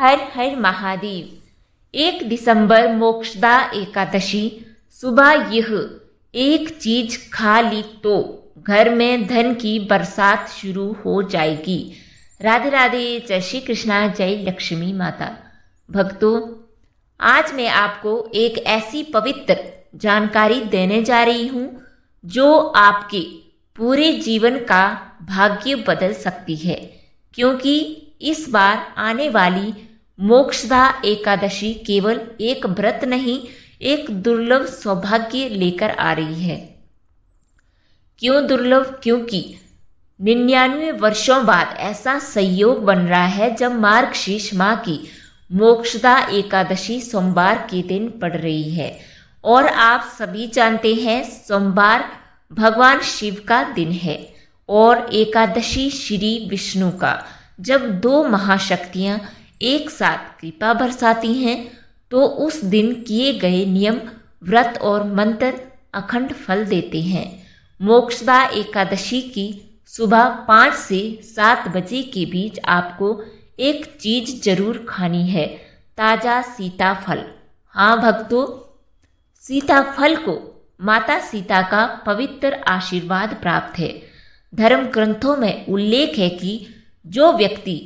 हर हर महादेव। 1 दिसंबर मोक्षदा एकादशी। सुबह यह एक चीज खा ली तो घर में धन की बरसात शुरू हो जाएगी। राधे राधे, जय श्री कृष्णा, जय लक्ष्मी माता। भक्तों, आज मैं आपको एक ऐसी पवित्र जानकारी देने जा रही हूँ जो आपके पूरे जीवन का भाग्य बदल सकती है, क्योंकि इस बार आने वाली मोक्षदा एकादशी केवल एक व्रत नहीं, एक दुर्लभ सौभाग्य लेकर आ रही है। क्यों दुर्लभ? क्योंकि 99 वर्षों बाद ऐसा संयोग बन रहा है जब मार्गशीर्ष माह की मोक्षदा एकादशी सोमवार के दिन पड़ रही है। और आप सभी जानते हैं, सोमवार भगवान शिव का दिन है और एकादशी श्री विष्णु का। जब 2 महाशक्तियाँ एक साथ कृपा बरसाती हैं तो उस दिन किए गए नियम, व्रत और मंत्र अखंड फल देते हैं। मोक्षदा एकादशी की सुबह 5 से 7 बजे के बीच आपको एक चीज जरूर खानी है, ताजा सीताफल। हाँ भक्तों, सीताफल को माता सीता का पवित्र आशीर्वाद प्राप्त है। धर्म ग्रंथों में उल्लेख है कि जो व्यक्ति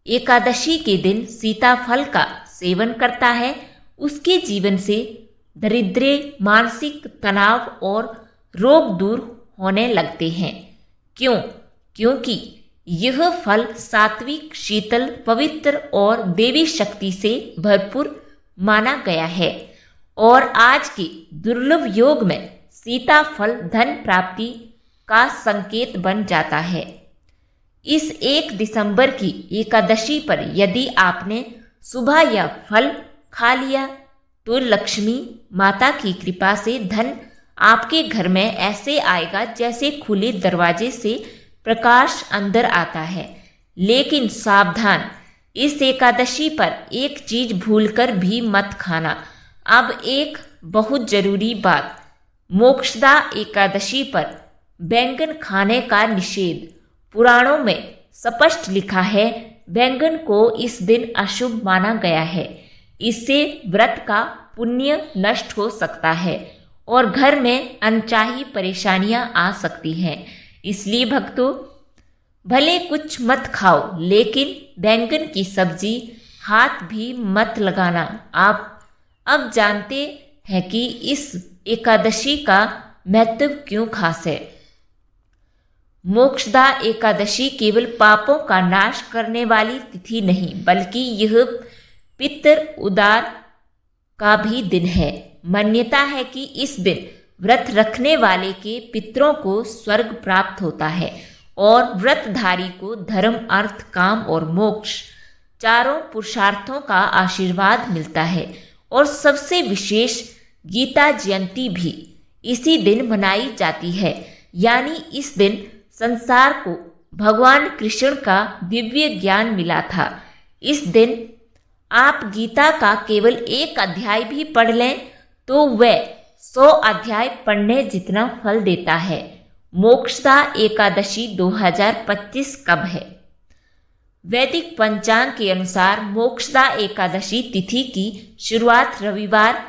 एकादशी के दिन सीताफल का सेवन करता है उसके जीवन से दरिद्र, मानसिक तनाव और रोग दूर होने लगते हैं। क्यों? क्योंकि यह फल सात्विक, शीतल, पवित्र और देवी शक्ति से भरपूर माना गया है। और आज के दुर्लभ योग में सीताफल धन प्राप्ति का संकेत बन जाता है। इस 1 दिसंबर की एकादशी पर यदि आपने सुबह यह फल खा लिया तो लक्ष्मी माता की कृपा से धन आपके घर में ऐसे आएगा जैसे खुले दरवाजे से प्रकाश अंदर आता है। लेकिन सावधान, इस एकादशी पर एक चीज भूलकर भी मत खाना। अब एक बहुत जरूरी बात, मोक्षदा एकादशी पर बैंगन खाने का निषेध। पुराणों में स्पष्ट लिखा है, बैंगन को इस दिन अशुभ माना गया है। इससे व्रत का पुण्य नष्ट हो सकता है और घर में अनचाही परेशानियां आ सकती हैं। इसलिए भक्तों, भले कुछ मत खाओ लेकिन बैंगन की सब्जी हाथ भी मत लगाना। आप अब जानते हैं कि इस एकादशी का महत्व क्यों खास है। मोक्षदा एकादशी केवल पापों का नाश करने वाली तिथि नहीं, बल्कि यह पितृ उद्धार का भी दिन है। मान्यता है कि इस दिन व्रत रखने वाले के पितरों को स्वर्ग प्राप्त होता है और व्रतधारी को धर्म, अर्थ, काम और मोक्ष चारों पुरुषार्थों का आशीर्वाद मिलता है। और सबसे विशेष, गीता जयंती भी इसी दिन मनाई जाती है। यानी इस दिन संसार को भगवान कृष्ण का दिव्य ज्ञान मिला था। इस दिन आप गीता का केवल एक अध्याय भी पढ़ लें तो वह 100 अध्याय पढ़ने जितना फल देता है। मोक्षदा एकादशी 2025 कब है? वैदिक पंचांग के अनुसार मोक्षदा एकादशी तिथि की शुरुआत रविवार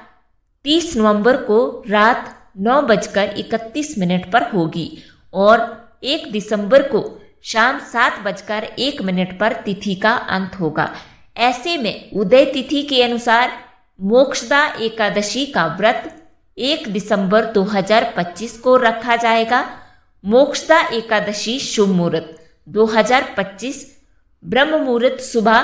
30 नवंबर को रात 9:31 पर होगी और 1 दिसंबर को शाम 7:01 पर तिथि का अंत होगा। ऐसे में उदय तिथि के अनुसार मोक्षदा एकादशी का व्रत 1 दिसंबर 2025 को रखा जाएगा। मोक्षदा एकादशी शुभ मुहूर्त 2025 ब्रह्म मुहूर्त सुबह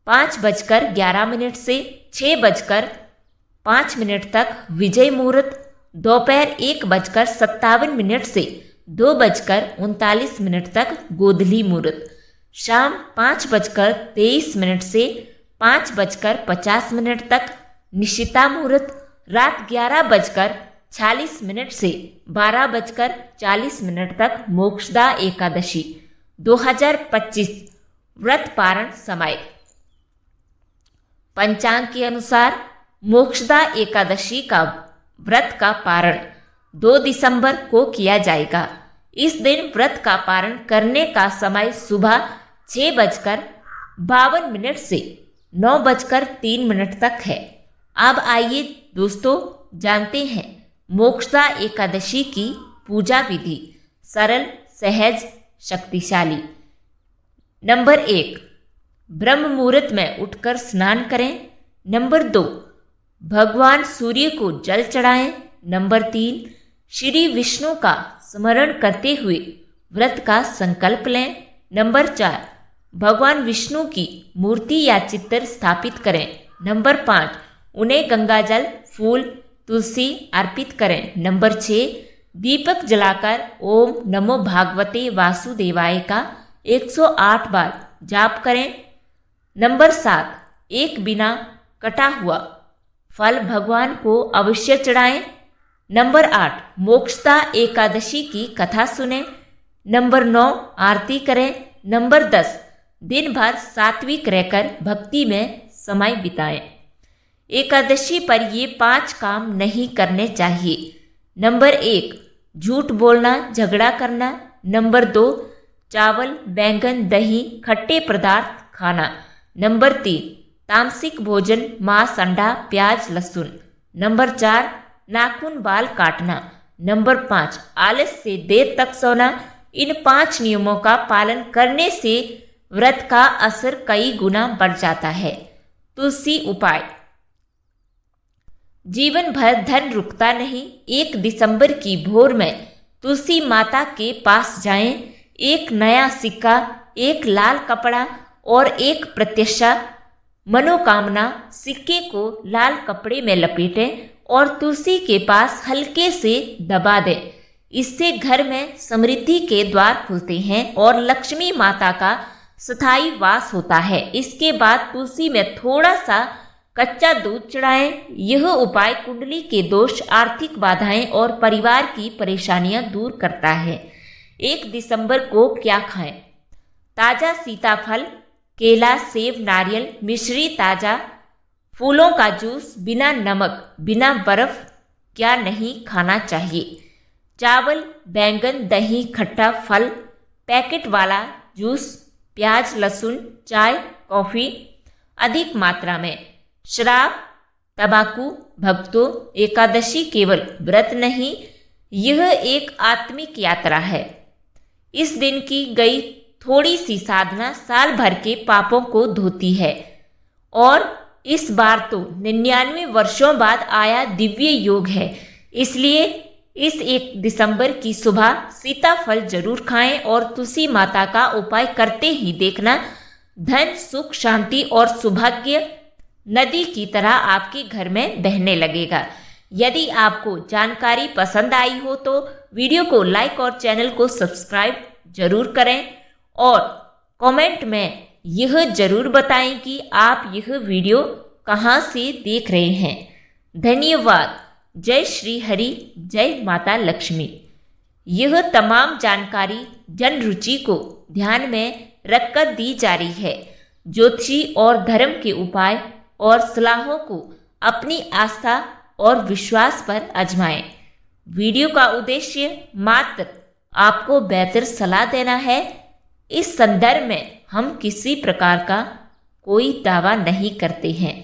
5:11 से 6:05 तक, विजय मुहूर्त दोपहर 1:57 से 2:39 तक, गोधली मुहूर्त शाम 5:23 से 5:50 तक, निशिता मुहूर्त रात 11:46 से 12:40 तक। मोक्षदा एकादशी 2025 व्रत पारण समय। पंचांग के अनुसार मोक्षदा एकादशी का व्रत का पारण 2 दिसंबर को किया जाएगा। इस दिन व्रत का पारण करने का समय सुबह 6:52 से 9:03 तक है। अब आइए दोस्तों जानते हैं मोक्षदा एकादशी की पूजा विधि। सरल, सहज, शक्तिशाली। नंबर 1, ब्रह्म मुहूर्त में उठकर स्नान करें। नंबर 2, भगवान सूर्य को जल चढ़ाएं। नंबर 3, श्री विष्णु का स्मरण करते हुए व्रत का संकल्प लें। नंबर 4, भगवान विष्णु की मूर्ति या चित्र स्थापित करें। नंबर 5, उन्हें गंगाजल, फूल, तुलसी अर्पित करें। नंबर 6, दीपक जलाकर ओम नमो भागवते वासुदेवाय का 108 बार जाप करें। नंबर 7, एक बिना कटा हुआ फल भगवान को अवश्य चढ़ाएं। नंबर 8, मोक्षदा एकादशी की कथा सुनें। नंबर 9, आरती करें। नंबर 10, दिन भर सात्विक रहकर भक्ति में समय बिताएं। एकादशी पर ये 5 काम नहीं करने चाहिए। नंबर 1, झूठ बोलना, झगड़ा करना। नंबर 2, चावल, बैंगन, दही, खट्टे पदार्थ खाना। नंबर 3, तामसिक भोजन, मांस, अंडा, प्याज, लहसुन। नंबर 4, नाखून, बाल काटना। नंबर 5, आलस से देर तक सोना। इन 5 नियमों का पालन करने से व्रत का असर कई गुना बढ़ जाता है। तुलसी उपाय। जीवन भर धन रुकता नहीं। 1 दिसंबर की भोर में तुलसी माता के पास जाएं। एक नया सिक्का, एक लाल कपड़ा और एक प्रत्याशा मनोकामना सिक्के को लाल कपड़े में लपेटें और तुलसी के पास हल्के से दबा दें। इससे घर में समृद्धि के द्वार खुलते हैं और लक्ष्मी माता का स्थायी वास होता है। इसके बाद तुलसी में थोड़ा सा कच्चा दूध चढ़ाएं। यह उपाय कुंडली के दोष, आर्थिक बाधाएं और परिवार की परेशानियां दूर करता है। 1 दिसंबर को क्या खाएं? ताजा सीताफल, केला, सेब, नारियल, मिश्री, ताजा फूलों का जूस, बिना नमक, बिना बर्फ क्या नहीं खाना चाहिए। चावल, बैंगन, दही, खट्टा फल, पैकेट वाला जूस, प्याज, लहसुन, चाय, कॉफी अधिक मात्रा में। शराब, तंबाकू। भक्तों, एकादशी केवल व्रत नहीं, यह एक आत्मिक यात्रा है। इस दिन की गई थोड़ी सी साधना साल भर के पापों को धोती है और इस बार तो 99 वर्षों बाद आया दिव्य योग है। इसलिए इस 1 दिसंबर की सुबह सीताफल जरूर खाएं और तुलसी माता का उपाय करते ही देखना धन, सुख, शांति और सौभाग्य नदी की तरह आपके घर में बहने लगेगा। यदि आपको जानकारी पसंद आई हो तो वीडियो को लाइक और चैनल को सब्सक्राइब जरूर करें और कमेंट में यह जरूर बताएं कि आप यह वीडियो कहां से देख रहे हैं। धन्यवाद। जय श्री हरि, जय माता लक्ष्मी। यह तमाम जानकारी जन रुचि को ध्यान में रखकर दी जा रही है। ज्योतिषी और धर्म के उपाय और सलाहों को अपनी आस्था और विश्वास पर आजमाएं। वीडियो का उद्देश्य मात्र आपको बेहतर सलाह देना है। इस संदर्भ में हम किसी प्रकार का कोई दावा नहीं करते हैं।